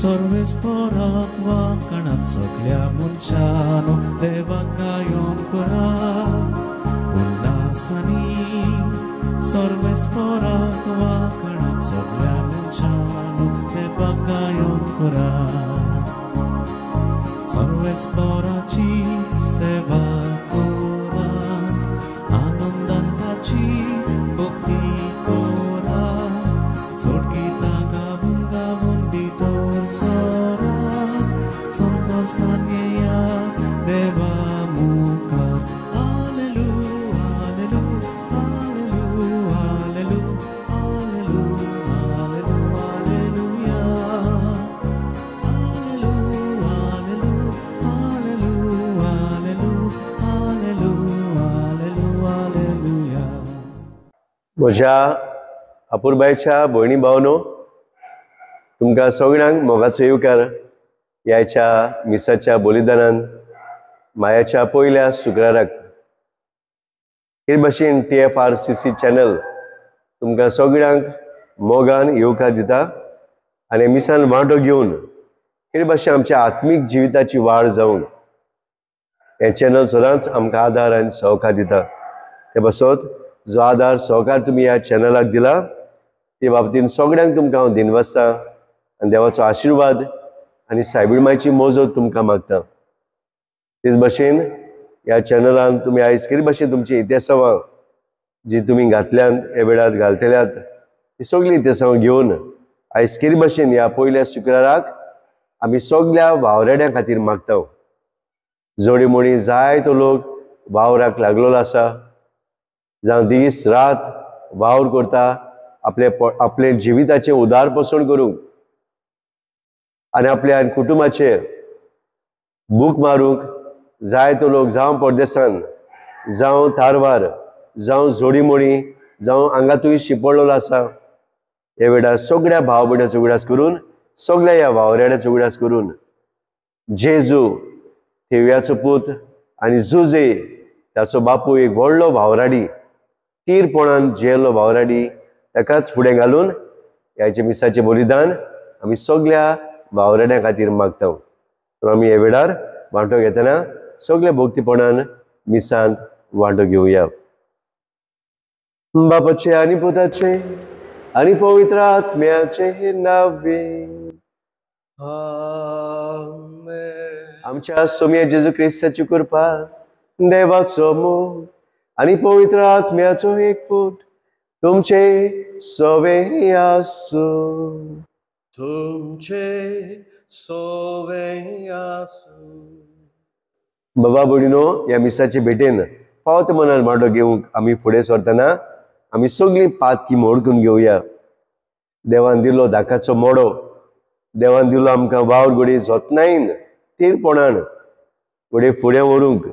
सर्वेस्पराक वाकणात सगळ्या मनशानो देवाक गायोन करा उल्हासानी सर्वेस्पराक वाकणात सगळ्या मनशानो देवाक गायोन करा सर्वेस्पराची सेवा करात आनंदान ताची भक्ती करात सोडगितां गावून गावून भितर सरात संतोषान येया देवा मुखार hallelujah hallelujah hallelujah hallelujah hallelujah hallelujah. म्हज्या अपुरबायच्या भयणी भावनो तुमकां सगळ्यांक मोगाचो येवकार ह्याच्या मिसाच्या बलिदानान मायाच्या पयल्या शुक्राराक हे भाशेन TFRCC चॅनल तुमकां सगळ्यांक मोगान येवकार दिता आनी मिसान वांटो घेवन हे भाशेन आमच्या आत्मीक जिविताची वाड जावन हे चॅनल सदांच आमकां आदार आनी सहकार दिता. ते बसत जो आदार सहकार तुमी ह्या चॅनलाक दिला ते बाबतीन सगळ्यांक तुमकां हांव दिनवासता आनी देवाचो आशिर्वाद आनी सायबीणमायची मोजत तुमकां मागता. तेच भाशेन ह्या चॅनलान तुमी आयज कितें भाशेन तुमची इतिहासां जी तुमी घातल्यात हे वेळार घालतल्यात ती सगळी इतिहासां घेवन आयज कितें भाशेन ह्या पयल्या शुक्राराक आमी सगळ्या वावरेड्यां खातीर मागता. जोडी मोडी जायतो लोक वावराक लागलेलो आसा जावं दीस रात वावर करता आपले जिविताचे उदारपोसण करूंक आनी आपल्या कुटुंबाचे बूक मारूंक जायतो लोक जावं परदेसान जावं तारवार जावं जोडीमोडी जावं हांगातूय शिपडलेलो आसा. हे वेळार सगळ्या भाव भयणांचो उगडास करून सगळ्या ह्या वावरेड्याचो उगडास करून जेजू थेव्याचो पूत आनी जुजे ताचो बापूय एक व्हडलो भावराडी तीरपणान जियेल्लो भावराडी ताकाच फुडें घालून ह्याचे मिसाचे बलिदान आमी सगळ्या वावरेड्यां खातीर मागता. तर आमी हे वेळार वांटो घेतना सगळ्या भक्तीपणान मिसांत वांटो घेवया. बापाचे आनी पुताचे आनी पवित्र आत्म्याचे नांवे आमेन. आमच्या सोम्या जेजू क्रिस्ताची कृपा देवाचो मोग आनी पवित्र आत्म्याचो एक फूट तुमचे सवे आसूं. तुमचे सोवे आसूं. बाबा भयणीनो ह्या मिसाचे भेटेन फावत मनान वांटो घेवंक आमी फुडें सरतना आमी सगळीं पातकी मोडकून घेवया. देवान दिल्लो धाकाचो मोडो देवान दिल्लो आमकां वावर घोडी जोतनायेन तीरपणान घोडी फुडें व्हरूंक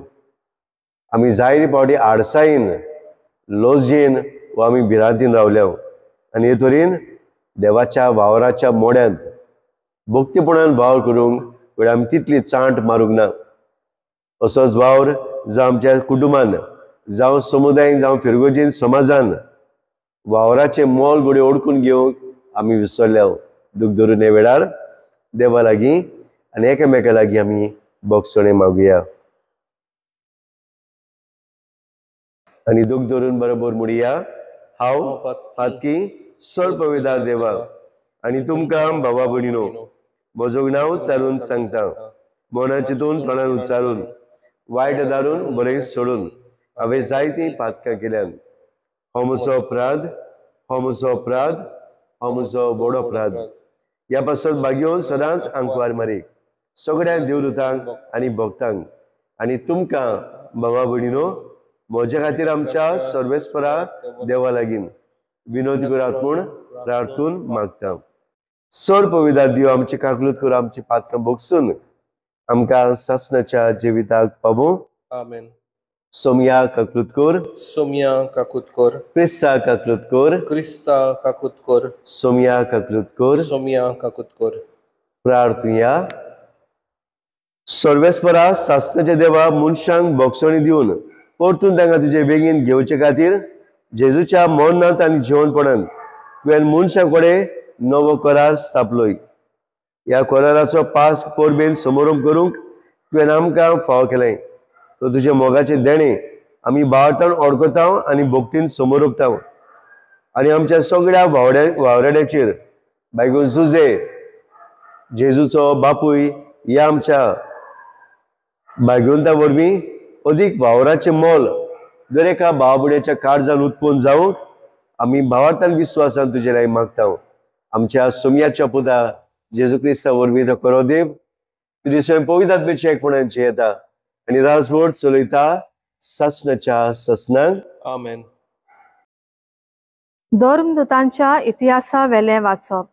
आमी जायते पावटी आडसायेन लॉजेन वा आमी भिरांतीन रावल्या आनी हे तरेन देवाच्या वावराच्या मोड्यांत भक्तीपणान वावर करूंक वेळार आमी तितली चांट मारूंक ना. असोच वावर जावं आमच्या कुटुंबान जावं समुदायान जावं फिरगोजीन समाजान वावराचे मोल घोडी ओळखून घेवंक आमी विसरल्या. दूख धरून हे वेळार देवा लागीं आनी एकामेका लागीं आमी बोगसणे मागुया आनी दूख धरून बरोबर म्हणुया. हांव फातकी सर पवित्र देवा आनी तुमकां भावा भयणीनो म्हजो नांव चालून सांगता. मना चिंतून तोंडान उच्चारून वायट दारून बरें सोडून हांवें जायतीं पातकां केल्यात. हो म्हजो अपराध हो म्हजो अपराध हो म्हजो व्हड अपराध. ह्या पासत भाग्योन सदांच आंकवार मारीक सगळ्या देवदूतांक आनी भक्तांक आनी तुमकां भावा भयणीनो म्हज्या खातीर आमच्या सर्वेस्परा देवा लागीं विनोदी करात म्हूण प्रार्थून मागता. सर पवित्र देव आमची काकलूत कर आमची पातकां भोगसून आमकां सासणाच्या जिविताक पावूं. आमेन. सोम्या काकलूत कर सोम्या काकूत कर. क्रिस्ता काकलूत कर क्रिस्ता काकूत कर. सोम्या काकलूत कर. सोम्या काकूत कर. प्रार्थुया. सर्वेस्परा सासणाच्या देवा मनशांक भोगसणी दिवन परतून तांकां तुजे बेगीन घेवचे खातीर जेजूच्या मरणांत आनी जिवनपणांत तुवें मनशां कडेन नवो करार स्थापलोय. ह्या कोलाराचो पास पोरबेन समारंभ करूंक तुवें आमकां फाव केलें. तो तुजे मोगाचे देणे आमी बाळटावन ओडकोता आनी भोगतीन समोरपता. आनी आमच्या सगळ्या वावराड्याचेर बायगून जुजे जेजूचो बापूय ह्या आमच्या भाग्यवंता वरवीं अदीक वावराचें मोल दर एका भावबुड्याच्या काळजान उत्पन्न जावंक आमी भावार्थान विश्वासान तुजे लागीं मागता. आमच्या सोमयाच्या पुता जेजू क्रिस्ता वरवीं तो करो देव तुजे स्वयं पवित्र आत्म्याच्या एकपणांचे येता आनी राजवट चलयता ससनाच्या ससनांक. आमेन. धर्मदूतांच्या इतिहासा वेले वाचप.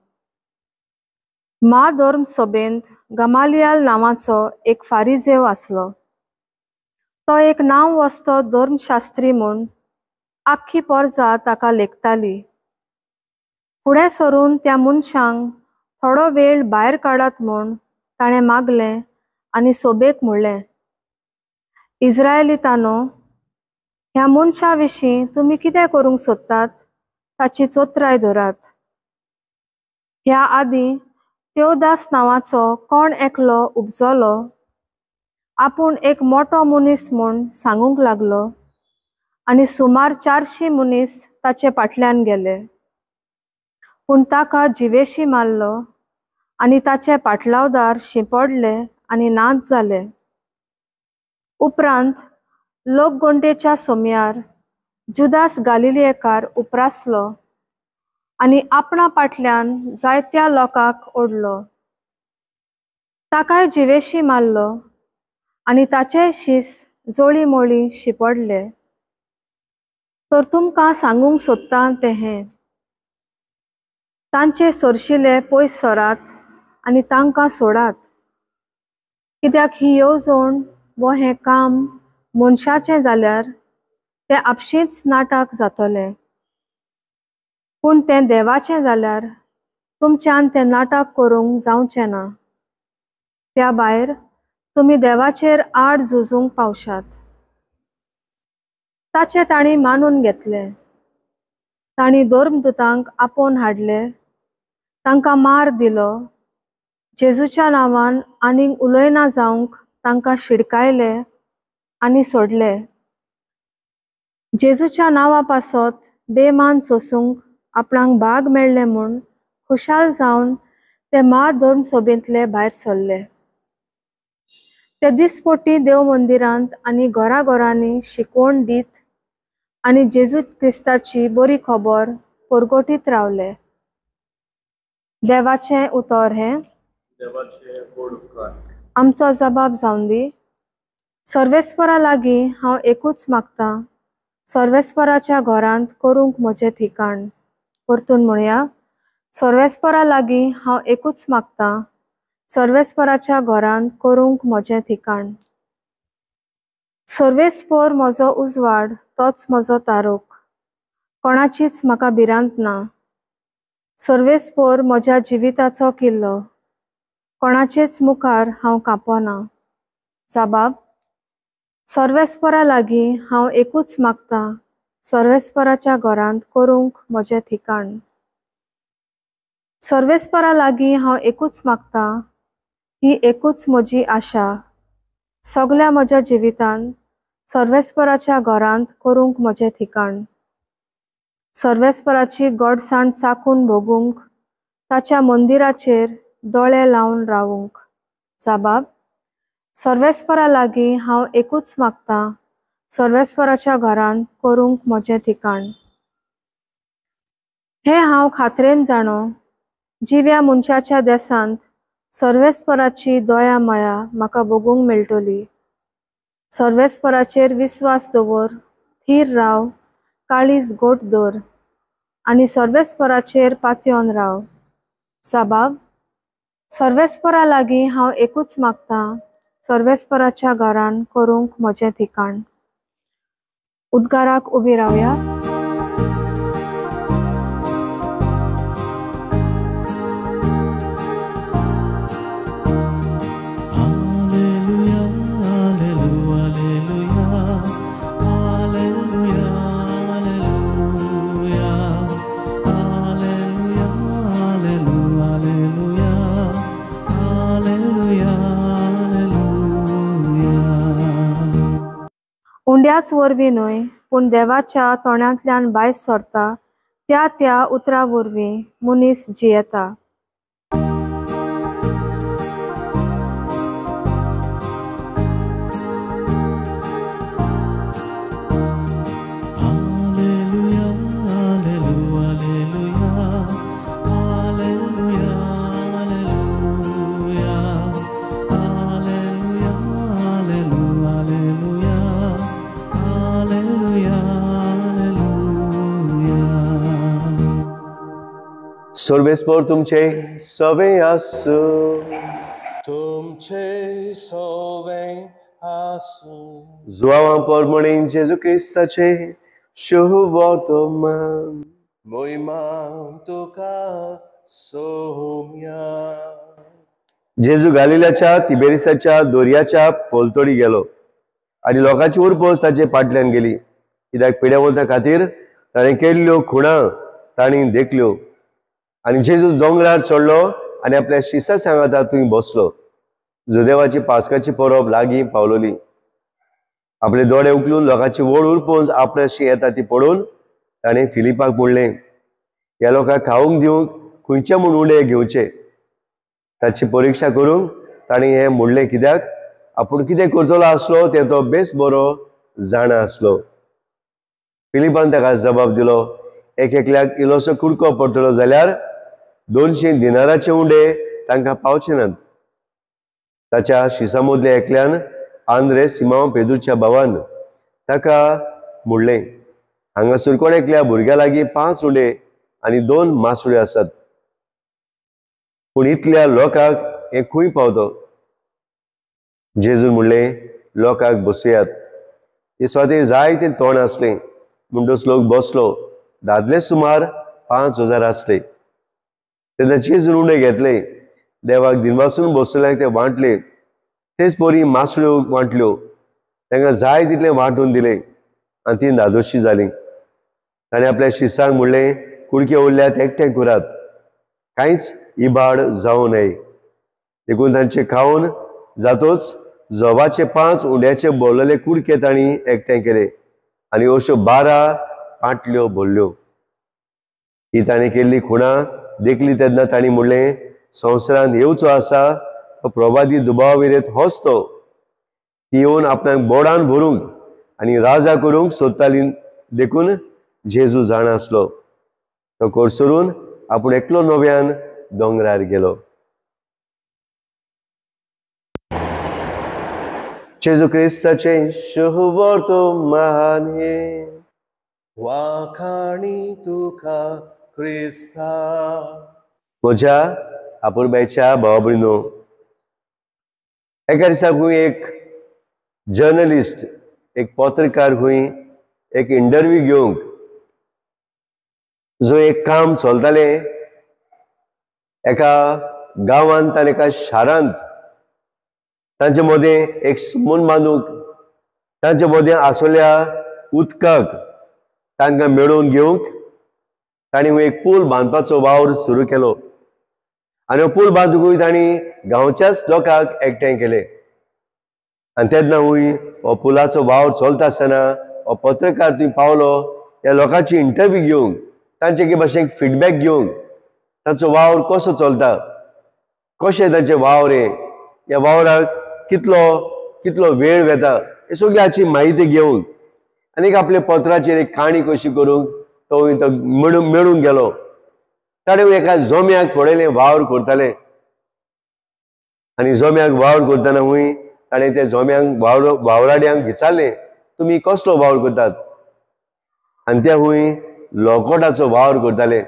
धर्म सभेंत गमालियाल नांवाचो एक फारिजेव आसलो. तो एक नांव वस्तो धर्मशास्त्री म्हूण आख्खी परजा ताका लेखताली. फुडें सरून त्या मनशांक थोडो वेळ भायर काडात म्हूण ताणें मागलें आनी सोबेक म्हणलें, इस्रायलितांनो, ह्या मनशा विशीं तुमी कितें करूंक सोदतात ताची चोत्राय धरात. ह्या आदीं तेवदास नांवाचो कोण एकलो उपजलो. आपूण एक मोठो मनीस म्हूण सांगूंक लागलो आनी सुमार 400 मनीस ताचे फाटल्यान गेले. पूण ताका जिवेशी मारलो आनी ताचे पाटलावदार शिंपडले आनी नाच जाले. उपरांत लोकगोंडेच्या सोमयार जुदास गालिलियेकार उपरासलो आनी आपणा फाटल्यान जायत्या लोकांक ओडलो. ताकाय जिवेशी मारलो आनी ताचे शीस जोळी मोळी शिंपडले. तर तुमकां सांगूंक सोदता तें हें, तांचे सरशिले पयस सरात आनी तांकां सोडात. कित्याक ही येवजण वो हें काम मनशाचें जाल्यार तें आपशींच नाटक जातलें. पूण तें देवाचें जाल्यार तुमच्यान तें नाटक करूंक जावचें ना. त्या भायर तुमी देवाचेर आड झुजूंक पावशात. ताचे तांणी मानून घेतले. तांणी धर्मदूतांक आपोवन हाडले, तांकां मार दिलो. जेजूच्या नांवान आनीक उलयना जावंक तांकां शिडकायले आनी सोडले. जेजूच्या नांवा पासत बेमान सोसूंक आपणाक भाग मेळ्ळे म्हूण खुशाल जावन ते धर्म सभेंतले भायर सरले. ते दिसपोटी देव मंदिरांत आनी घराघरांनी शिकवण दीत आनी जेजू क्रिस्ताची बरी खबर परगोटीत रावले. देवाचें उतर हें, आमचो जबाब जावन दी. सर्वेस्परा लागीं हांव एकूच मागतां, सर्वेस्पराच्या घरांत करूंक म्हजें ठिकाण. परतून म्हणया, सर्वेस्परा लागीं हांव एकूच मागतां, सर्वेस्पराच्या घरांत करूंक म्हजें ठिकाण. सर्वेस्पर म्हजो उजवाड, तोच म्हजो तारोक, कोणाचीच म्हाका भिरांत ना. सर्वेस्पर म्हज्या जिविताचो किल्लो, कोणाचेच मुखार हांव कांपना. जबाब, सर्वेस्परा लागीं हांव एकूच मागतां, सर्वेस्पराच्या घरांत करूंक म्हजें ठिकाण. सर्वेस्परा लागीं हांव एकूच मागतां, ही एकूच म्हजी आशा, सगळ्या म्हज्या जिवितान सर्वेस्पराच्या घरांत करूंक म्हजें ठिकाण. सर्वेस्पराची गोडसाण चाखून भोगूंक, ताच्या मंदिराचेर दोळे लावन रावूंक. जबाब, सर्वेस्परा लागीं हांव एकूच मागतां, सर्वेस्पराच्या घरांत करूंक म्हजें ठिकाण. हें हांव खात्रेन जाणो, जिव्या मनशाच्या देसांत सर्वेस्पराची दया माया म्हाका भोगूंक मेळटली. सर्वेस्पराचेर विस्वास दवर, थीर राव, काळीज घोट दवर आनी सर्वेस्पराचेर पातयेवन राव. जबाब, सर्वेस्परा लागीं हांव एकूच मागतां, सर्वेस्पराच्या घरांत करूंक म्हजें ठिकाण. उद्गाराक उबी रावया. हुंड्याच वरवीं न्हय पूण देवाच्या तोंडांतल्यान भायर सरता त्या उतरा वरवीं मनीस जियेता. Hallelujah, hallelujah, hallelujah, hallelujah, hallelujah, hallelujah, hallelujah, hallelujah. सर्वेस्पर तुमचे सवे आसू. तुमचे सोवे आसूं. जुआवां जेजू क्रिस्ताचे शुभ वर्तमान. मोहिमा तुका सोम्या. जेजू गालिलाच्या तिबेरिसाच्या दोर्याच्या पोलतोडी गेलो आणि लोकांची उरपोस ताचे फाटल्यान गेली. कित्याक पिड्यावंता खातीर ताणें केल्ल्यो खुणा तांणी देखल्यो. आणि जेजू दोंगरार चडलो आणि आपल्या शिसा सांगाता थंय बसलो. जुदेवाची पासकाची परब लागीं पावलोली. आपले दोळे उखलून लोकांची वळ उरपोवन आपणाशी येता ती पळोवन ताणें फिलिपाक म्हणलें, ह्या लोकांक खावंक दिवंक खंयचे म्हूण उंडे घेवचे. ताची परीक्षा करूंक ताणें हें म्हणलें, कित्याक आपूण कितें करतलो आसलो तें तो बेस बरो जाणा आसलो. फिलिपान ताका जबाब दिलो, एकल्याक इल्लोसो कुडको पडटलो जाल्यार 200 दिनाराचे उंडे तांकां पावचे नात. ताच्या शिसामदल्या एकल्यान आंद्रे सिमांव पेदूच्या भावान ताका म्हणलें, हांगासर कोण एकल्या भुरग्या लागीं 5 उंडे आनी 2 मासुळ्यो आसात, पूण इतल्या लोकांक हें खंय पावतो. जेजून म्हणलें, लोकांक बसयात. ते स्वाती जायते तोंड आसलें. म्हणटच लोक बसलो. दादले सुमार 5000 आसले. तेन्ना जेजून उंडे घेतले, देवाक दिनवासून बसलेल्यांक ते वांटले. तेच परी मासुळ्यो वांटल्यो. तांकां जाय तितलें वांटून दिलें आनी ती धादोशी जाली. ताणें आपल्या शिसांक म्हणलें, कुडके उरल्यात एकठांय करात, कांयच इबाड जावं न्हय. देखून तांचे खावन जातोच जोबाचे 5 उंड्याचे भरलेले कुडके तांणी एकठांय केले आनी अश्यो 12 पाटल्यो भरल्यो. ही ताणें केल्ली खुणा देखली तेन्ना तांणी म्हणलें, संवसारांत येवचो आसा तो प्रभादी दुबाविरेत होच तो. ती येवन आपणाक बोडान भरूंक आनी राजा करूंक सोदताली. देखून जेजू जाणा आसलो. तो कोर्सरून आपूण एकलो नव्यान दोंगरार गेलो. जेजू क्रिस्ताचे शुभ वर्तमान हे. वाखाणी तुका क्रिस्ता. म्हज्या आपुरबायच्या भावा भयणो, एका दिसा खंय एक जर्नलिस्ट, एक पत्रकार खंय एक इंटरव्यू घेवंक जो एक काम चलतालें एका गांवांत आनी एका शारांत, तांचे मदें एक समून बांदूंक, तांचे मदें आसलेल्या उदकाक तांकां मेळोवन घेवंक तांणी एक पूल बांदपाचो वावर सुरू केलो. आनी हो पूल बांदूंकूय तांणी गांवच्याच लोकांक एकठांय केले. आनी तेन्ना हो पुलाचो वावर चलता आसतना हो पत्रकार थंय पावलो ह्या लोकांची इंटरव्यू घेवंक, तांचे के भाशेन फिडबॅक घेवंक, तांचो वावर कसो चलता, कशें तांचे वावर ह्या वावराक कितलो वेळ वेता, हे सगळी हाची म्हायती घेवंक आनी आपले पत्राचेर एक काणी कशी करूंक तो मेळून गेलो. ताणें एका जोम्याक पळयलें वावर करताले आनी जोम्याक वावर करतना हूंय ताणें त्या जोम्यांक वावराड्यांक विचारलें, तुमी कसलो वावर करतात. आनी ते हूंय लोकोटाचो वावर करताले.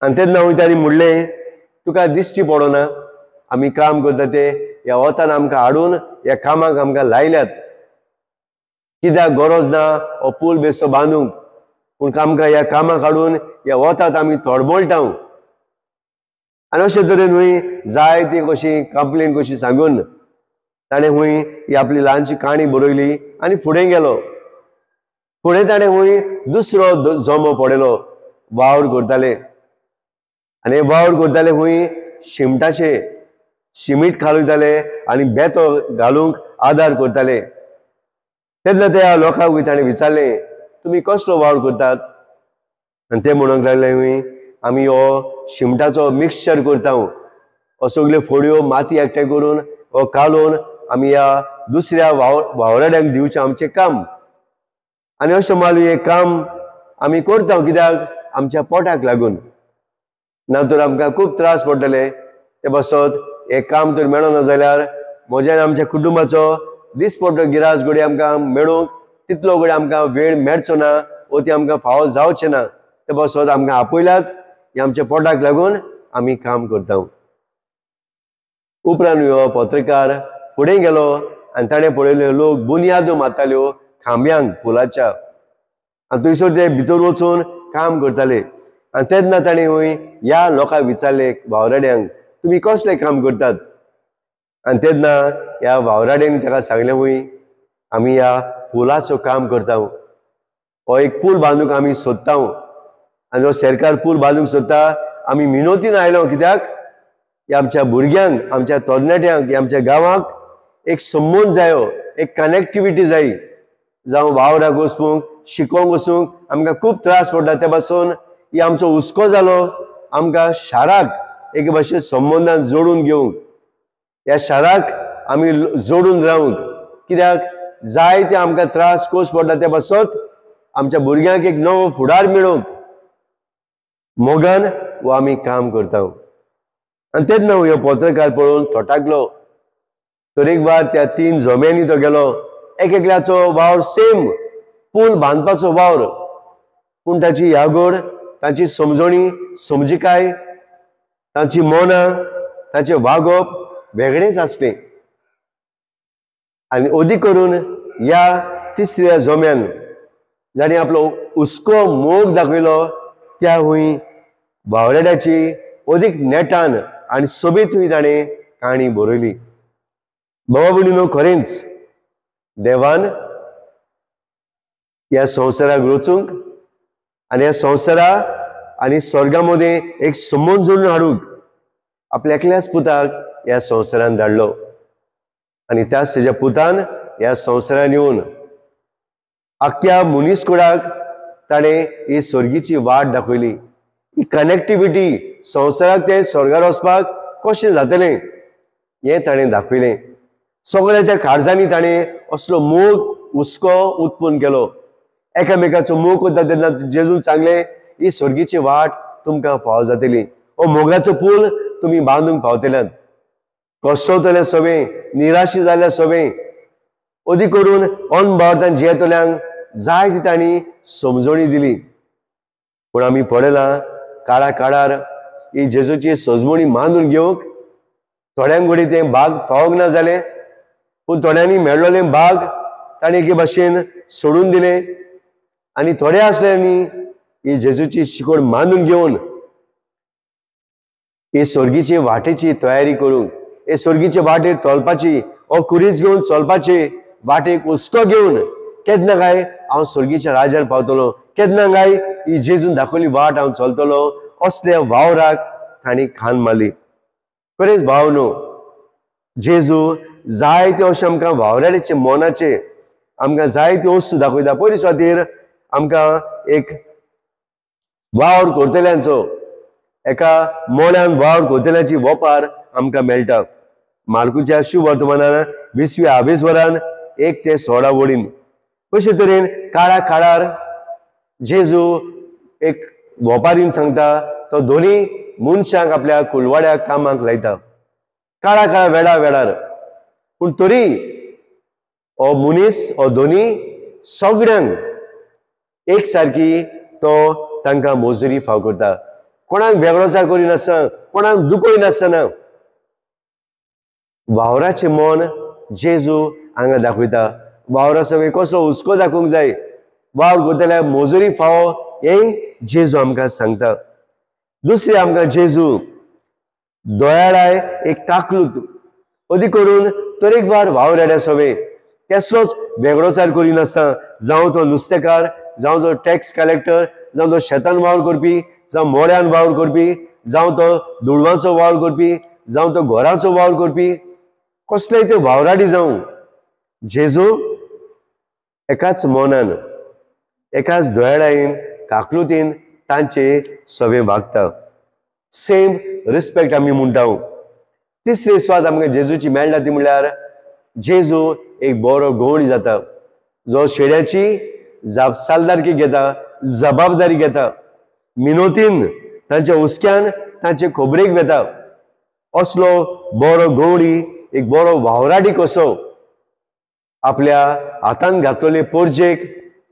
आनी तेन्ना हूंय ताणें म्हणलें, तुका दिश्टी पडना आमी काम करता ते ह्या वतान आमकां हाडून ह्या कामाक आमकां लायल्यात. कित्याक गरज ना हो पूल बेसो बांदूंक, पूण आमकां ह्या कामाक हाडून ह्या वतात आमी तोडबोळटाव. आनी अशे तरेन हूंय जाय ती कशी कंप्लेन कशी सांगून ताणें हूंय ही आपली ल्हानशी काणी बरयली आनी फुडें गेलो. फुडें ताणें हूंय दुसरो जोमो पडयलो वावर करताले. आनी वावर करताले हूंय शिमटाचे, शिमीट घालयताले आनी बेतो घालूंक आदार करताले. तेन्ना त्या लोकांक ताणें विचारलें, तुमी कसलो वावर करतात? आनी ते म्हणूंक लागले, आमी हो शिमटाचो मिक्सचर करता, हो सगल्यो फोड्यो माती एकठांय करून हो काडून आमी ह्या दुसऱ्या वावराड्यांक दिवचें आमचें काम. आनी अशें मालू हें काम आमी करता कित्याक आमच्या पोटाक लागून. ना तर आमकां खूब त्रास पडटले. ते बसत हें काम तर मेळना जाल्यार म्हज्या आमच्या कुटुंबाचो दिसपट्टो गिरास घडये आमकां मेळूंक तितलो घडये आमकां वेळ मेळचो ना, वो ती आमकां फावो जावचें ना. ते बसत आमकां आपयल्यात हे आमच्या पोटाक लागून आमी काम करता. उपरांत हो पत्रकार फुडें गेलो आनी ताणें पळयल्यो लोक बुनयादो मारताल्यो खांब्यांक पुलाच्या, आनी थंयसर ते भितर वचून काम करताले. आनी तेन्ना ताणें ह्या लोकांक विचारलें, वावराड्यांक, तुमी कसलें काम करतात? आनी तेन्ना ह्या वावराड्यांनी ताका सांगलें, आमी ह्या पुलाचो काम करता. हो एक पूल बांदूंक आमी सोदता, आनी जो सरकार पूल बांदूंक सोदता आमी मिनोतीन आयलो. कित्याक ह्या आमच्या भुरग्यांक, आमच्या तरणाट्यांक, ह्या आमच्या गांवांक एक संबंद जायो, एक कनेक्टिविटी जायी. जावं वावराक वचूंक, शिकोवंक वचूंक आमकां खूब त्रास पडटा. ते पासून ही आमचो हुस्को जालो आमकां शाराक एक भाशेन संबंदान जोडून घेवंक, ह्या शाराक आमी जोडून रावंक. कित्याक जायते आमकां त्रास कोस पडटा. ते पासत आमच्या भुरग्यांक एक नवो फुडार मेळोवंक मोगान वो आमी काम करता. आनी तेन्ना ह्यो पत्रकार पळोवन थोटाकलो. तरेकवार त्या 3 जोम्यांनी तो गेलो. एकल्याचो वावर सेम पूल बांदपाचो वावर, पूण ताची यागोड, ताची समजणी, समजिकाय, ताची मोना, ताचें वागप वेगळेंच आसलें. आनी अदी करून ह्या 3ऱ्या जोम्यान जाणें आपलो हुस्को मोग दाखयलो, त्या वावराड्याची अदीक नेटान आनी सोबीत ताणें काणी बरयली. बाबा भयणीनो, खरेंच देवान ह्या संवसाराक रचूंक आनी ह्या संवसारा आनी स्वर्गा मदें एक संबंद जोडून हाडूंक आपल्या एकल्याच पुताक ह्या संवसारान धाडलो. आनी त्याच तेज्या पुतान ह्या संवसारान येवन आख्या मनीसकुळाक ताणें ही स्वर्गीची वाट दाखयली. ही कनेक्टिविटी संवसाराक ते स्वर्गार वचपाक कशें जातलें हें ताणें दाखयलें. सगळ्याच्या काळजांनी ताणें असलो मोग हुस्को उत्पन्न केलो. एकामेकाचो मोग करता तेन्ना जेजून सांगलें, ही स्वर्गीची वाट तुमकां फावो जातली. हो मोगाचो पूल तुमी बांदूंक पावतल्यात. कश्टवतले सवें, निराशी जाल्ल्या सवें, अदी करून अनभावतान जियेतल्यांक जाय ती तांणी समजणी दिली. पूण आमी पळयलां काळा काळार ही जेजूची सजमणी बांदून घेवंक थोड्यांक घडी तें भाग फावोंक ना जालें. पूण थोड्यांनी मेळ्ळोलें भाग ताणें एके भाशेन सोडून दिलें. आनी थोडे आसल्यांनी ही जेजूची शिकोण बांदून घेवन ही स्वर्गीची वाटेची तयारी करूंक, हे स्वर्गीचे वाटेर चलपाची, हो कुरीस घेवन चलपाची, वाटेक हुस्को घेवन केन्ना काय हांव स्वर्गीच्या राज्यान पावतलो, केन्ना काय ही जेजून दाखयली वाट हांव चलतलो, असल्या वावराक तांणी खान मारली. खरेंच भावनो, जेजू जायते अशें आमकां वावराड्याचे मोनाचे आमकां जायत्यो वस्तू दाखयता. पयलीं सुवातेर आमकां एक वावर करतल्यांचो, एका मोन्यान वावर करतल्याची वोपार आमकां मेळटा. मार्कुच्या शुभ वर्तमानान 20व्या वरान 1 ते 16 वळीन कशे तरेन काळा काळार जेजू एक वोपारीन सांगता, तो दोनी मनशांक आपल्या कुलवाड्याक कामाक लायता काळा काळा वेळा वेळार. पूण तरी हो मनीस, हो दोनी सगळ्यांक एक सारकी तो तांकां मजुरी फाव करता. कोणाक वेगळोचार करिनासतना, कोणाक दुखयनासतना वावराचें मन जेजू हांगा दाखयता. वावरा सगळे कसलो हुस्को दाखोवंक जाय, वावर करतल्या मजुरी फावो हें जेजू आमकां सांगता. दुसरें आमकां जेजू दोयाळाय एक काकलूत अदी करून तरेकवार वावराड्या सवें कसलोच वेगळोचार करिनासतना, जावं तो नुस्तेकार, जावं तो टॅक्स कलेक्टर, जावं तो शेतान वावर करपी, जावं मोड्यान वावर करपी, जावं तो दुडवांचो वावर करपी, जावं तो घराचो वावर करपी, कसलेय ते वावराडी जावं जेजू एकाच मौनान एकाच दोळ्याडाईन काकलुतीन तांचे सवे वागता सेम रिस्पेक्ट आमी म्हणटा. तिसरी स्वाद आमकां जेजूची मेळटा ती म्हणल्यार जेजू एक बरो गवळी जाता जो शेड्याची जापसालदारकी घेता, जबाबदारी घेता, मिनोतीन तांच्या हुस्क्यान तांचे खोबरेक वेता. असलो बरो गवळी एक बरो वावराडी कसो आपल्या हातान घातलेले पोरजेक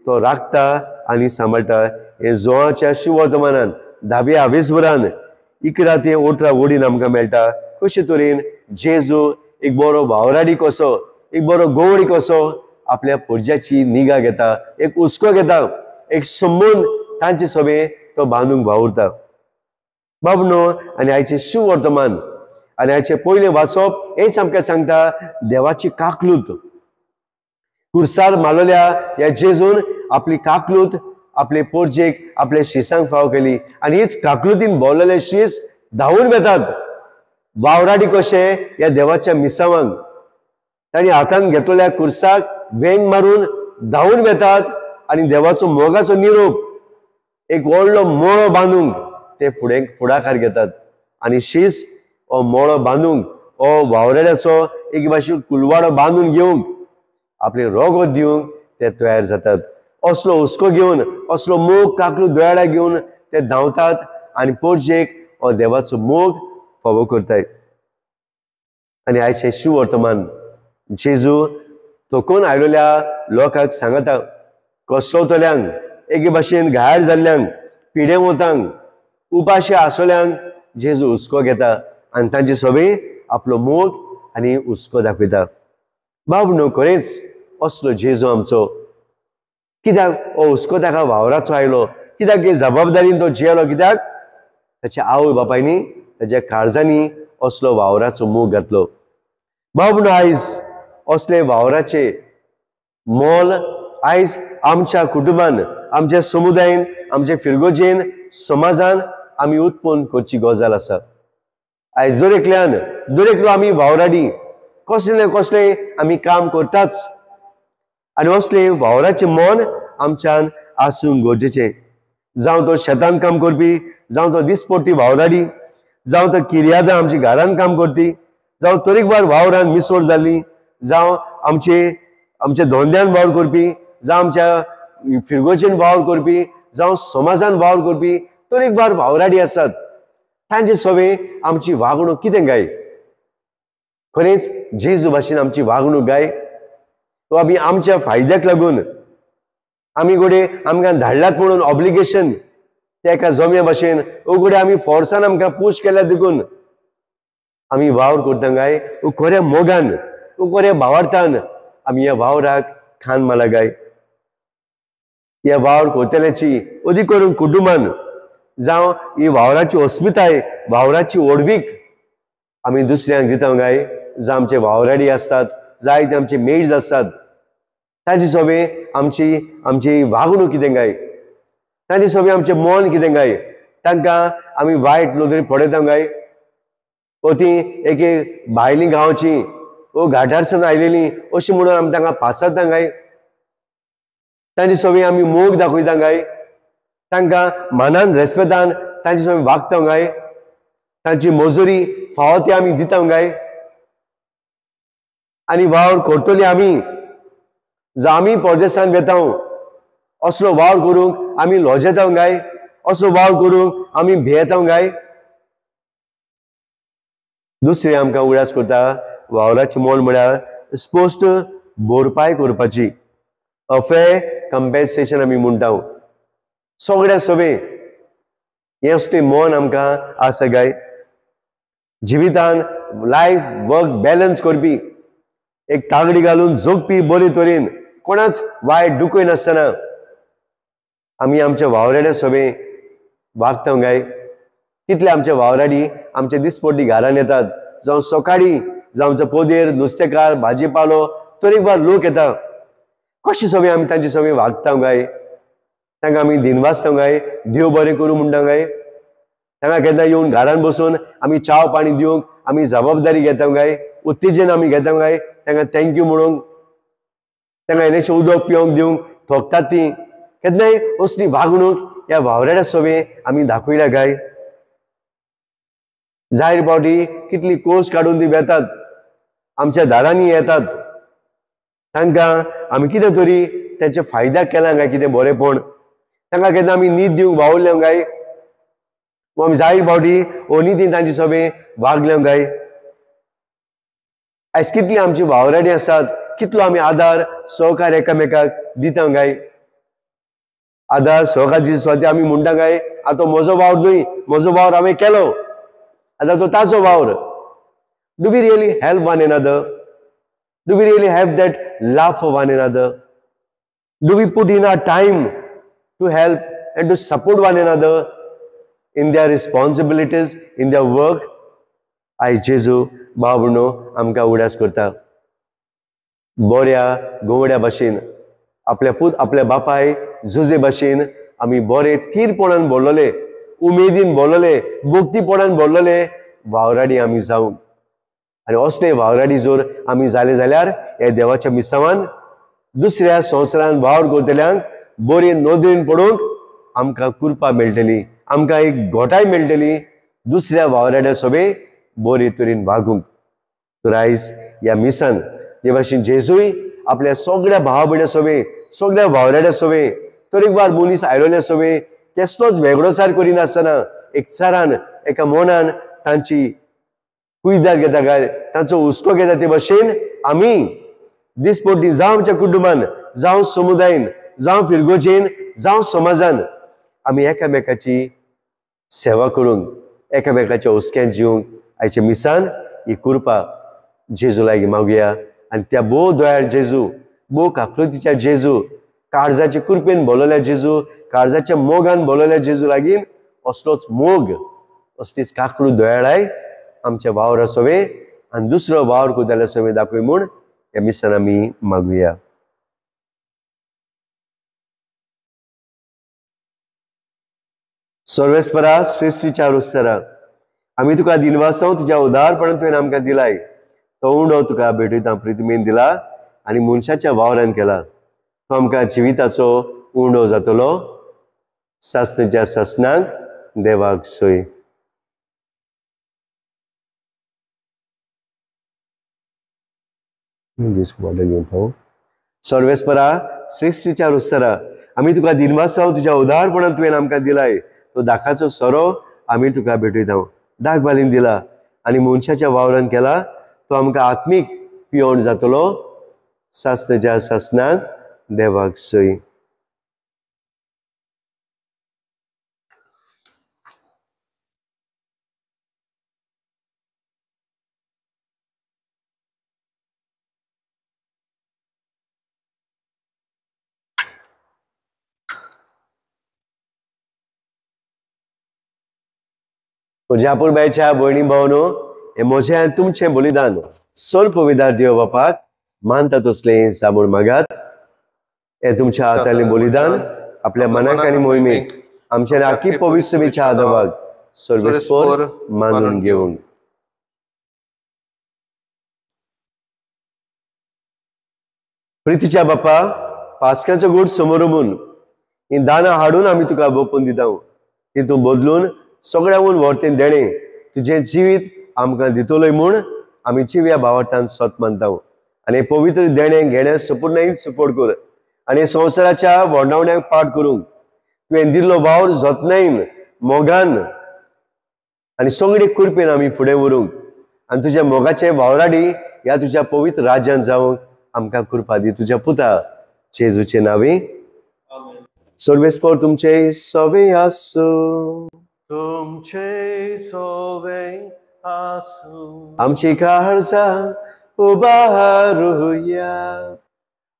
तो राखता आनी सांबाळटा. हे जोआच्या शिवर्तमानान 10व्या आवेसवरान इकरा ते 18 ओडीन आमकां मेळटा. कशे तरेन जेजू एक बरो वावराडी कसो, एक बरो गवळी कसो आपल्या पोरज्याची निगा घेता, एक हुस्को घेता, एक समून तांचे सवे तो बांदूंक वावुरता. बाबनो आनी आयचे शिवर्तमान आनी आयचे पयले वाचप हेच आमकां सांगता देवाची काकलूत. कुर्सार मारलेल्या ह्या जेजून आपली काकलूत आपले पोरजेक आपल्या शिसांक फाव केली आनी हीच काकलुतीन भोंवलेले शीस धांवून वेतात. वावराडी कशे ह्या देवाच्या मिसावांक तांणी हातान घेतलेल्या कुर्साक वेंग मारून धांवून वेतात आनी देवाचो मोगाचो निरोप एक व्हडलो मोळो बांदूंक ते फुडाकार घेतात. आनी शीस हो मोळो बांदूंक हो वावराड्याचो एक भाशेन कुलवाडो बांदून घेवंक आपले रोगोत दिवंक ते तयार जातात. असलो हुस्को घेवन असलो मोग काकलू दोळ्याक घेवन ते धांवतात आनी पोरजेक हो देवाचो मोग फावो करतात. आनी आयचे शिवर्तमान जेजू थकून आयलेल्या लोकांक सांगता, कसवतल्यांक एके भाशेन घायर जाल्ल्यांक, पिडे वतांक, उपाशी आसलेल्यांक जेजू हुस्को घेता आनी तांचे सवे आपलो मोग आनी हुस्को दाखयता. बाबनो खरेंच असलो जेजू आमचो. कित्याक हो हुस्को ताका वावराचो आयलो, कित्याक हे जबाबदारीन तो जियेलो, कित्याक ताच्या आवय बापायनी ताच्या काळजांनी असलो वावराचो मोग घातलो. बाबनो आयज असले वावराचे मोल आयज आमच्या कुटुंबान, आमच्या समुदायान, आमच्या फिरगोजेन, समाजान आमी उत्पन्न करची गजाल आसा. आयज दरेकलो आमी वावराडी कसले कसले आमी काम करताच आनी असले वावराचे मन आमच्यान आसूंक गरजेचे. जावं तो शेतान काम करपी, जावं तो दिसपट्टी वावराडी, जावं तो किर्यादां आमची घरान काम करती, जावं तरेकवार वावरान मिसोड जाल्ली, जावं आमचे धोंद्यान वावर करपी, जावं आमच्या फिरगोचेन वावर करपी, जावं समाजान वावर करपी तरेकवार वावराडी आसात. तांचे सवे आमची वागणूक कितें गाय? खरेंच जेजू भाशेन आमची वागणूक गाय. तो आमी आमच्या फायद्याक लागून आमी गोडे आमकां धाडलात म्हणून ऑब्लिगेशन तेका जम्या भाशेन गोडे आमी फोर्सान आमकां पुश केल्यात देखून आमी वावर करता गाय? खऱ्या मोगान, खऱ्या भावार्थान आमी ह्या वावराक खान माला गाय? ह्या वावर करतल्याची अदी करून कुटुंबान जावं ही वावराची अस्मिताय, वावराची ओडवीक आमी दुसऱ्यांक दिता गाय? जावं आमचे वावराडी आसतात, जायते आमचे मेड्स आसतात, तांचे सवे आमची वागणूक कितें गाय? तांचे सवे आमचें मन कितें गाय? तांकां आमी वायट नदरेन पळयता गाय? ती एक भायलीं गांवची घाटारसान आयलेलीं अशी म्हणून आमी तांकां पासयता गाय? तांचे सवे आमी मोग दाखयता गाय? तांकां मानान रेस्पेदान तांचे सवे वागता गाय? तांची मजुरी फावो ती आमी दिता गाय? आनी वावर करतली आमी जावं आमी परदेसान वेता असलो वावर करूंक आमी लॉजेता गाय? असलो वावर करूंक आमी भियेता गाय? दुसरे आमकां उडास करता वावराचें मोल म्हळ्यार स्पश्ट भरपाय करपाची, अफेर कंपेन्सेशन आमी म्हणटा. सगळ्या सवे हे असले मन आमकां आसा गाय? जिवितान लायफ वर्क बॅलन्स करपी, एक तागडी घालून जगपी बरे तरेन कोणाच वायट दुखय नासतना आमी आमच्या वावराड्या सवे वागता गाय? कितले आमच्या वावराडी आमच्या दिसपट्टी घरान येतात, जावं सकाळी जावं आमचो पोदेर नुस्तेकार भाजीपालो तरेकवार लोक येता. कशे सवे आमी तांचे सवे वागता गाय? तांकां आमी दिनवासता गाय? देव बरें करूं म्हणटा गाय? तांकां केन्ना येवन घरान बसून आमी चाव पाणी दिवंक आमी जबाबदारी घेता गाय? उत्तेजन आमी घेता गाय? तांकां थँक्यू म्हणूंक तांकां इल्लेशें उदक पिवंक दिवंक थोकतात ती केन्नाय असली वागणूक ह्या वावराड्या सभे आमी दाखयल्या काय? जाहीर पावटी कितली कोस काडून ती वेतात, आमच्या दारांनी येतात, तांकां आमी कितें तरी तेंचे फायद्याक केलां काय कितें बरेंपण? तांकां केन्ना आमी न्हीद दिवंक वावुरल्या काय? वा आमी जाहीर पावटी अनितीन तांचे सभे वागल्या काय? आयज कितली आमची वावराडी आसात, कितलो आमी आदार सहकार एकामेकाक दिता काय? आदार सहकार दिवपाक आमी म्हणटा काय आतां म्हजो वावर न्हय, म्हजो वावर हांवें केलो, आतां तो ताचो वावर. Do we really help one another? Do we really have that love for one another? Do we put in our time to help and to support one another in their responsibilities, in their work? आयज जेजू बाबणो आमकां उडास करता. बऱ्या गोवड्या भाशेन आपल्या बापाय झुजे भाशेन आमी बरे थीरपणान बोललोले, उमेदीन बोललोले, भक्तीपणान बोललोले वावराडी आमी जावंक. आनी असले वावराडी जर आमी जाले जाल्यार हे देवाच्या मिसावान दुसऱ्या संवसारान वावर करतल्यांक बरे नदरेन पडूंक आमकां कृपा मेळटली, आमकां एक घोटाय मेळटली दुसऱ्या वावराड्या सभे बरे तरेन वागूंक. तर आयज ह्या मिसान जे भाशेन जेजूय आपल्या सगळ्या भावा भयण्या सभे, सगळ्या वावराड्या सभे, तरेकवार मनीस आयलोल्या सभे कसलोच वेगळोसार करिनासतना एकचारान एका मनान तांची कुयदाद घेता काय, तांचो हुस्को घेता ते भाशेन आमी दिसपट्टी जावं आमच्या कुटुंबान, जावं समुदायान, जावं फिरगोचेन, जावं समाजान आमी एकामेकाची सेवा करूंक, एकामेकाच्या हुस्क्यान जिवंक आयचे मिसान ही कृपा जेजू लागीं मागुया. आनी त्या भोव दयाळ जेजू, भोव काकुळतीच्या जेजू, काळजाच्या कृपेन बोलवल्या जेजू, काळजाच्या मोगान बोलवल्या जेजू लागीं असलोच मोग, असलीच काकळू दयाळाय आमच्या वावरा सवे आनी दुसरो वावर कुदाल्या सवे दाखय म्हूण ह्या मिसान आमी मागुया. सर्वेस्परा श्रेष्ठीच्या रुस्तरा, आमी तुका दिनवासांव तुज्या उदारपणान तुवें आमकां दिलाय. तो उंडो तुका भेटयता प्रितमेन दिला आनी मनशाच्या वावरान केला. तो आमकां जिविताचो उंडो जातलो. सासणेच्या सासणांक देवाक सोय. सर्वेस्परा श्रेष्ठीच्या रुस्तरा, आमी तुका दिनवासांव तुज्या उदारपणान तुवें आमकां दिलाय. तो दाखाचो सोरो आमी तुका भेटयता. दाख बालीन दिला आनी मनशाच्या वावरान केला. तो आमकां आत्मीक पिवण जातलो. सासणेच्या सासणांक देवाक सोय. म्हज्या आपुरबायच्या भयणी भावनो, हे म्हजें आनी तुमचें बलिदान सर पवित्र देव बापाक मानता तसलें जांबूळ मागात. हे तुमच्या हातांतलें बलिदान आपल्या मनाक आनी मोहिमेक आमच्या राखी पवित्र सभेच्या आदाराक सर्वेस्पर मानून घेवंक. प्रितीच्या बापा, पास्काचो गोड समोर म्हूण ही दानां हाडून आमी तुका बोपून दिता. ती तूं बदलून सगळ्याहून व्हडतें देणें तुजें जिवीत आमकां दितलोय म्हूण आमी जिव्या भावार्थान सत मानता. आनी पवित्र देणें घेण्यास संपूर्णय सपोर्ट कर आनी संवसाराच्या वोंडावण्याक पाठ करूंक तुवें दिल्लो वावर जतनायेन, मोगान आनी सगळे कृपेन आमी फुडें व्हरूंक आनी तुज्या मोगाचे वावराडी ह्या तुज्या पवित्र राज्यान जावंक आमकां कृपा दी. तुज्या पुता जेजूचे नांवे. सर्वेस्पर तुमचे सवे आसूं. तुमचे सोवे आसूं. आमची काळजां उबारूया.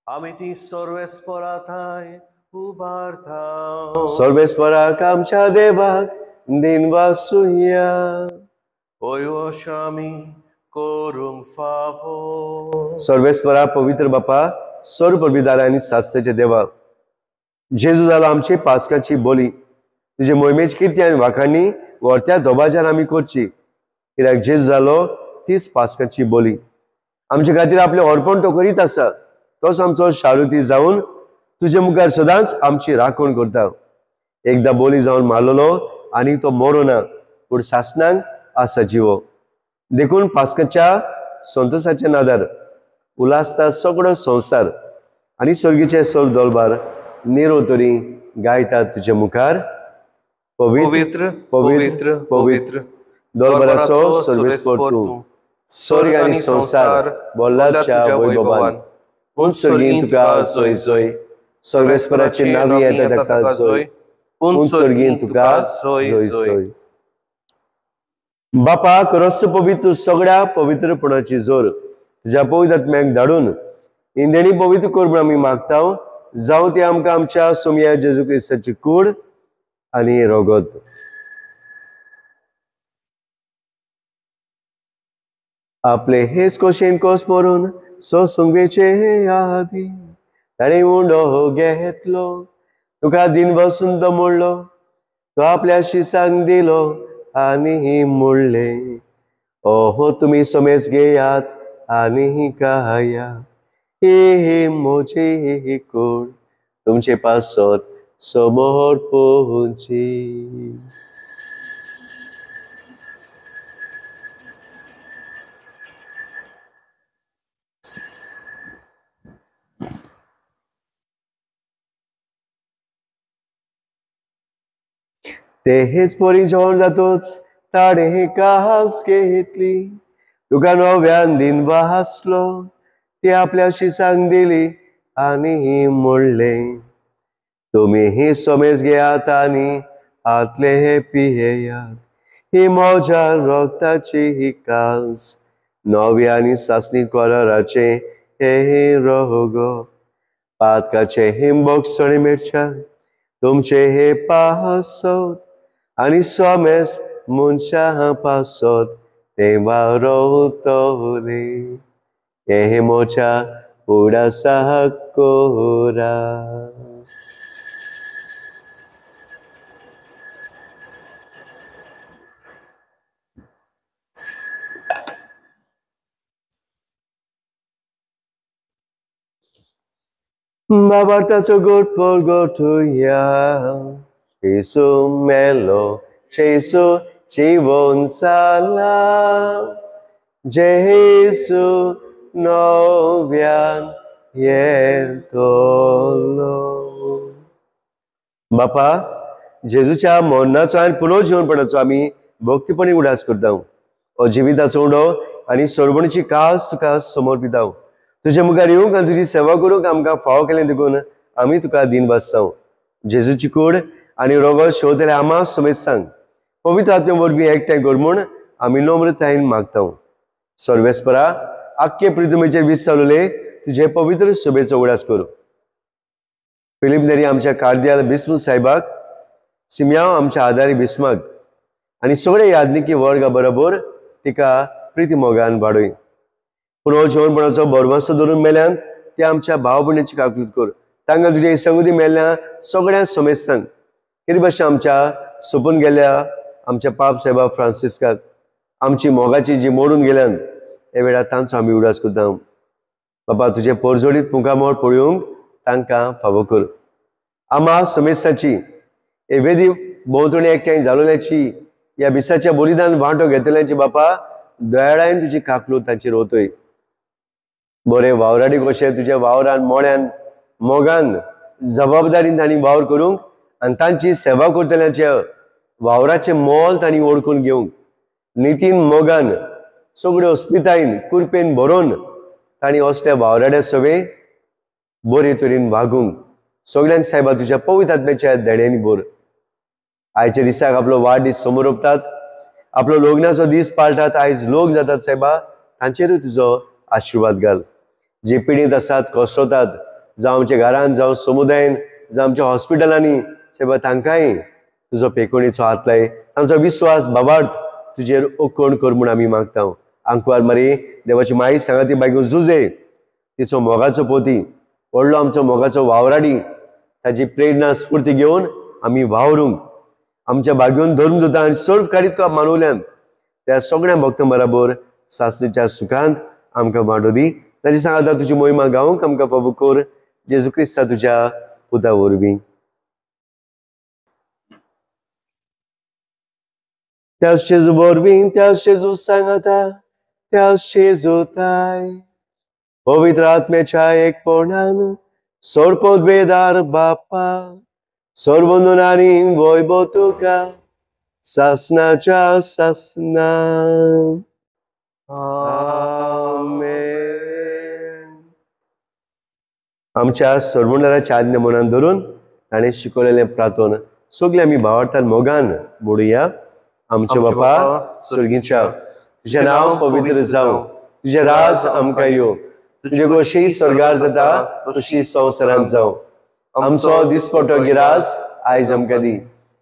आमी ती सर्वेस्परांताय उबारता. सर्वेस्पराक आमच्या देवाक दिनवासुया. ओयोश आमी करूंक फावो. सर्वेस्परा पवित्र बापा, सर्व पवित्रां आनी सास्त्याचे देवा, जेजू जालो आमची पास्काची बोली. तुजे मोहिमेची किर्ती आनी वाखाणणी व्हरत्या धोबाज्यान आमी करची. कित्याक जेजू जालो तीच पास्काची बोली. आमचे खातीर आपलें अर्पण तो करीत आसा तोच आमचो शारुती जावन तुजे मुखार सदांच आमची राखण करता. एकदा बोली जावन मारलेलो आनी तो मरोना, पूण सासनांक आसा जिवो. देखून पास्काच्या संतोसाच्या नादार उलासता सगळो संवसार आनी सर्गीचे सर दोलबार निरो तरी गायतात तुजे मुखार. पवित्र पवित्र पवित्र दोलबाराचो सर्वेस्पर तूं. स्वर्ग आनी संसार बोल्लाच्या वैभवान पूण सर्गीन तुका सोय सोय. सर्वेस्पराची नावी येता ताका सोय, पूण सर्गीन तुका सोय सोय. बापा खरोच पवित्र सगळ्या पवित्रपणाची जोर तुज्या पवित्र आत्म्याक धाडून इंदेणी पवित्र कर म्हूण आमी मागता. जावं ती आमकां आमच्या सोमया जेजू क्रिस्ताची कूड आनी रगत. आपले हेच कोशेन कोस मरून सोसुंगेचे आदी ताणें उंडो घेतलो. तुका दिन बसून तो मोडलो, तो आपल्या शिसांक दिलो आनी मोडले. ओहो तुमी सोमेस घेयात आनी खाया, हे मोजे कूड तुमचे पासत समोर पोहोची. ते हेच पोरी जेवण जातोच ताणे कास घेतली. तुका नव्यान दिन वाचलो, ती आपल्या शिसांक दिली आनी मोडले. तुम्ही ही सोमेस घेयात आनी आतले हे पियेयात, ही म्हज्या रक्ताची ही कास. नवे आनी सासणी कलराचे हे रगो, पातकाचे हिंबोक सणे मिरच्या तुमचे हे पासत आनी सोमेस मनशा पासत ते वारवतले. हे मोच्या उडासा कोरा. बाबार्ताचो गोटपोर गोठुया. जेसू मेलो, जेसू जीवन जाला, जेसू नव्यान येतलो. बापा जेजूच्या मरणाचो आनी पुनर्जीवनपणाचो आमी भक्तीपणी उडास करता. हो जिविताचो उंडो आनी सोडवणीची कास तुका समर्पिता. तुजे मुखार येवंक आनी तुजी सेवा करूंक आमकां फाव केलें देखून आमी तुका दिन वाचता. जेजूची कूड आनी रगत शेवतले आमा समेत सांग. पवित्र आत्मे वरवीं एकठांय कर म्हूण आमी नम्रतायेन मागता. सर्वेस्परा आख्खे पृथ्वीचेर विस्तारलेले तुजे पवित्र सभेचो उडास कर. फिलीप नेरी आमच्या कार्दियाल बिस्मूथ साहेबाक, सिमयांव आमच्या आदारी बिस्माक आनी सगळे यादनिकी वर्गा बरोबर तिका प्रिती मोगान वाडय. पुनर्जीवनपणाचो बरवासो धरून मेल्यान ते आमच्या भाव भयणीची काकूत कर. तांकां तुजे संगती मेल्ल्या सगळ्या समेत सांग. कितें भाशेन आमच्या सोपून गेल्या आमच्या पाप साहेबा फ्रांसिस्काक आमची मोगाची जी मोडून गेल्यान हे वेळार तांचो आमी उडास करता. बाबा तुजे परजोडीत मुखामोड पळोवंक तांकां फावो कर. आमा समेस्ताची हे वेदी भोंवतणी एकठांय जालोल्याची ह्या बिसाच्या बलिदान वांटो घेतल्याची बापा दयाळायेन तुजी काकलो तांचेर वतय. बरे वावराडी कशे तुज्या वावरान मोड्यान मोगान जबाबदारीन तांणी वावर करूंक आनी तांची सेवा करतल्याच्या वावराचें मोल तांणी ओळखून घेवंक नितीन मोगान सगळ्यो अस्मितायेन कुरपेन भरोवन तांणी असल्या वावराड्या सवे बरे तरेन वागूंक सगळ्यांक साहेबा तुज्या पवित्र आत्म्याच्या देण्यांनी भर. आयच्या दिसाक आपलो वाडदीस समोर ओंपतात, आपलो लग्नाचो दीस पाळटात, आयज लोक जातात साहेबा तांचेरूय तुजो आशिर्वाद घाल. जे पिडीत आसात, कोसळटात, जावं आमच्या घरान जावं समुदायान जावं आमच्या हॉस्पिटलांनी साहेबा तांकांय तुजो पेकोणीचो हात लाय. तांचो विश्वास बाबार्थ तुजेर ओकोण कर म्हूण आमी मागता. आंकवार मारी देवाची माई सांगा ती बायको झुजे तिचो मोगाचो पोती व्हडलो आमचो मोगाचो वावराडी ताची प्रेरणा स्फूर्ती घेवन आमी वावरूंक आमच्या बागेवन धरून दवरता आनी सर्व काडीत मानवल्यान त्या सगळ्या भक्तां बरोबर सासणेच्या सुखांत आमकां वांटो दी. ताची सांगाता तुजी मोहिमा गावंक आमकां प्रभू कोर जेजू क्रिस्ता तुज्या पुता वरवीं. त्या जेजू वरवीं त्या जेजू सांगाता त्या जेजूताय पवित्र आत्म्याच्या एकपणान सोडपदवेदार बापा सर्वनुनानी वैभव तुका सासनाच्या सासना. आमेन. आमच्या सर्वंडाराच्या आज्ञा मनान धरून ताणें शिकवलेलें प्रार्थना सगळे आमी भावार्थान मोगान म्हणुया. आमचे बापा स्वर्गीच्या तुझें नांव पवित्र जावं, तुझें राज आमकां येवं, तुजे गोशी स्वर्गार जाता तशी संवसारांत जावं. आमचो दिसपटो गिरास आयज आमकां दी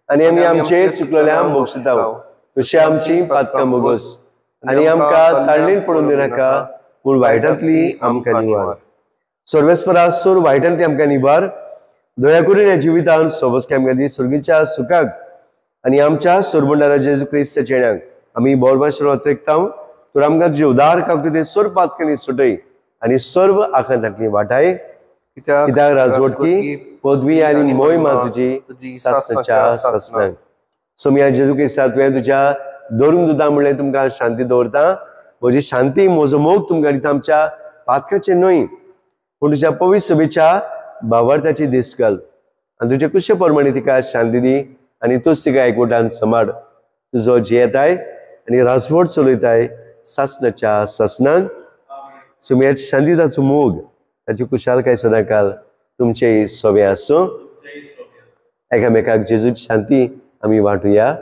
आनी आमी आमचे चुकलेल्यांक बक्षिताव तशी आमची पातकां बोगस आनी आमकां ताळणेन पडून दिनाका पूण वायटांतली आमकां निवार. सर्वेस्परा सोर वायटांतली आमकां निवार. दया करून ह्या जिवितांत सोबसके आमकां दी स्वर्गीच्या सुखाक आनी आमच्या सोरबंडारा जेजू क्रिस्ताच्या येण्याक आमी बोरबाशेर वाचयतां. तर आमकां तुजे उदार काकूते सोर पातकांनी सुटय आनी सर्व आखांतांतली वाटाय. कित्याक राजवटकी पदवी आनी मोहिमा तुजी सासनाच्या सासनाक. सोम्या जेजू क्रिस्ता तुवें तुज्या धरून दिता म्हणलें तुमकां शांती दवरता. म्हजी शांती म्हजो मोग तुमकां दिता आमच्या पातकाचेर न्हय पूण तुज्या पवित्र सभेच्या भावार्थाची दीस घाल आनी तुजे कुशे प्रमाणे तिका शांती दी आनी तूच तिका एकवटान सांबाळ. तुजो जियेताय आनी राजवट चलयताय सासनाच्या सासनान. सुमेर शांतीताचो मोग ताची कुशालकाय सदां काल तुमचे सोबे आसूं. एकामेकाक जेजूची शांती आमी वांटुया.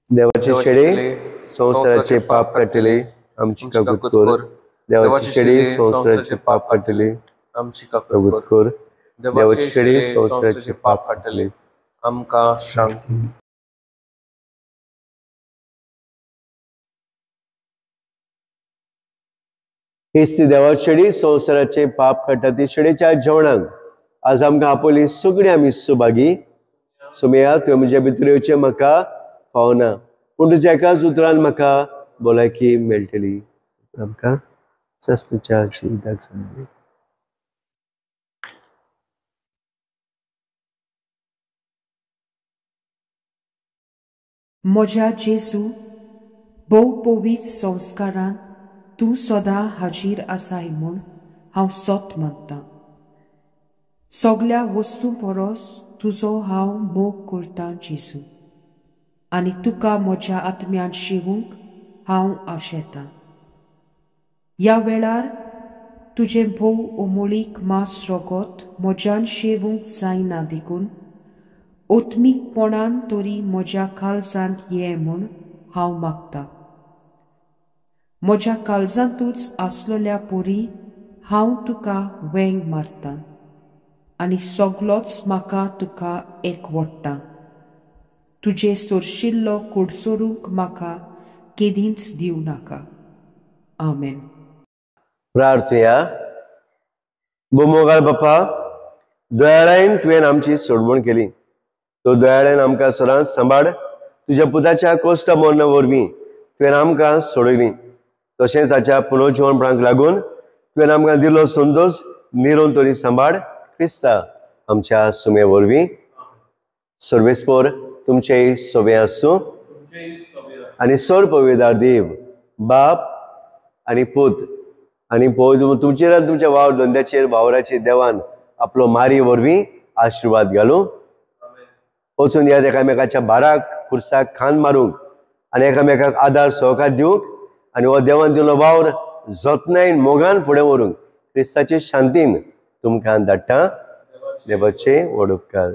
देवाचे शेडे संवसाराचे पाप काडटले आमची काकूत कोर. देवाची शेडे संवसाराचे पाप काडटले आमची काकूत कोर. देवाची शेडे संवसाराचे पाप काडटले आमकां शांती. हेच ती देवाची शेडी संवसाराचे पाप काडटा ती शेडेच्या जेवणाक आज आमकां आपली सगळीं आमी सुभागी. सोमया तुवें म्हज्या भितर येवचें म्हाका फावना पूण तुज्या एकाच उतरान म्हाका भलायकी मेळटली. आमकां सस्तीच्या जिविताक सांगली. म्हज्या जेजू भोव पवित्र संस्कारान तूं सदां हाजीर आसाय म्हूण हांव सोत मानतां. सगळ्या वस्तू परस तुजो हांव मोग करतां जेजू आनी तुका म्हज्या आत्म्यान शिवूंक हांव आशेतां. ह्या वेळार तुजें भोव अमोळीक मास रगत म्हज्यान शेवूंक जायना देखून ओत्मीकपणान तरी म्हज्या काळजांत ये म्हूण हांव मागतां. म्हज्या काळजांतूच आसलेल्या पोरी हांव तुका वेंग मारतां आनी सगळोच म्हाका तुका एकवडटा. तुजे सोरशिल्लो कुडसोरूंक म्हाका केदींच दिवं नाका. आमेन. प्रार्थया. मोगाळ बापा, दयाळायन तुवें आमची सोडवण केली. तो दयाळायन आमकां सदांच सांबाळ. तुज्या पुताच्या कोश्ट मरणा वरवीं तुवें आमकां सोडयली. तशेंच ताच्या पुनर्जीवनपणाक लागून तुवें आमकां दिलो संतोश निरोवन तरी सांबाळ. क्रिस्ता आमच्या सुमे वरवीं. सर्वेस्पर तुमचे सोबे आसूं आनी सर पवित्रार देव बाप आनी पूत आनी तुमचेर आनी तुमच्या वावर धंद्याचेर वावराचेर देवान आपलो मारी वरवीं आशिर्वाद घालूं. वचून ह्या एकामेकाच्या बाराक खुर्साक खान मारूंक आनी एकामेकाक आदार सहकार दिवंक आनी हो देवान दिलो वावर जतनायेन मोगान फुडें व्हरूंक क्रिस्ताचे शांतीन तुमकां धाडटा. देवाचे व्हड उपकार.